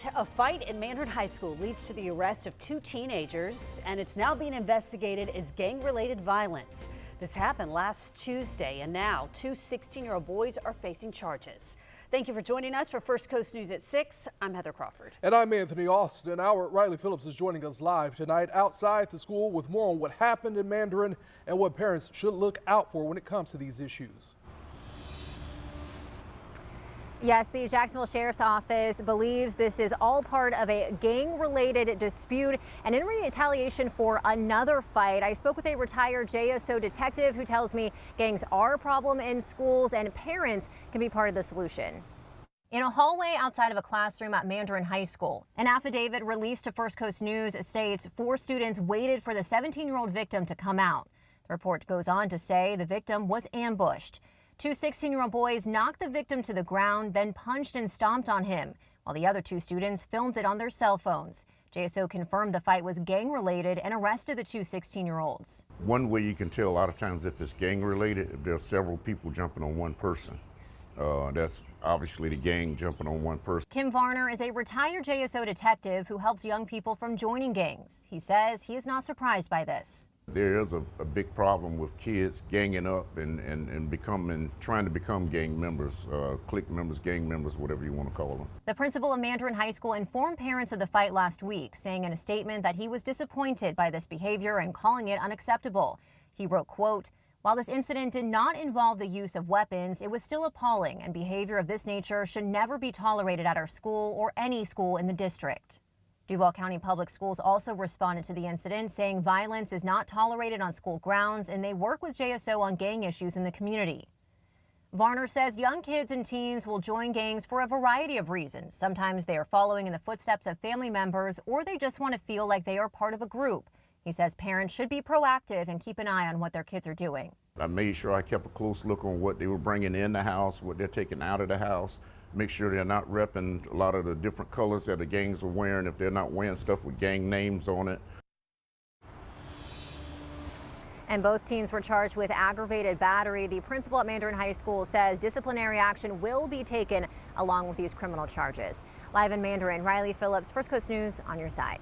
A fight in Mandarin High School leads to the arrest of two teenagers, and it's now being investigated as gang-related violence. This happened last Tuesday, and now two 16-year-old boys are facing charges. Thank you for joining us for First Coast News at 6. I'm Heather Crawford. And I'm Anthony Austin. Our Riley Phillips is joining us live tonight outside the school with more on what happened in Mandarin and what parents should look out for when it comes to these issues. Yes, the Jacksonville Sheriff's Office believes this is all part of a gang-related dispute and in retaliation for another fight. I spoke with a retired JSO detective who tells me gangs are a problem in schools and parents can be part of the solution. In a hallway outside of a classroom at Mandarin High School, an affidavit released to First Coast News states 4 students waited for the 17-year-old victim to come out. The report goes on to say the victim was ambushed. 2 16-year-old boys knocked the victim to the ground, then punched and stomped on him, while the other 2 students filmed it on their cell phones. JSO confirmed the fight was gang-related and arrested the 2 16-year-olds. One way you can tell a lot of times if it's gang-related, if there's several people jumping on one person. That's obviously the gang jumping on one person. Kim Varner is a retired JSO detective who helps young people from joining gangs. He says he is not surprised by this. There is a big problem with kids ganging up and trying to become gang members, clique members, gang members, whatever you want to call them. The principal of Mandarin High School informed parents of the fight last week, saying in a statement that he was disappointed by this behavior and calling it unacceptable. He wrote, quote, "While this incident did not involve the use of weapons, it was still appalling, and behavior of this nature should never be tolerated at our school or any school in the district." Duval County Public Schools also responded to the incident, saying violence is not tolerated on school grounds and they work with JSO on gang issues in the community. Varner says young kids and teens will join gangs for a variety of reasons. Sometimes they are following in the footsteps of family members or they just want to feel like they are part of a group. He says parents should be proactive and keep an eye on what their kids are doing. I made sure I kept a close look on what they were bringing in the house, what they're taking out of the house. Make sure they're not repping a lot of the different colors that the gangs are wearing, if they're not wearing stuff with gang names on it. And both teens were charged with aggravated battery. The principal at Mandarin High School says disciplinary action will be taken along with these criminal charges. Live in Mandarin, Riley Phillips, First Coast News on your side.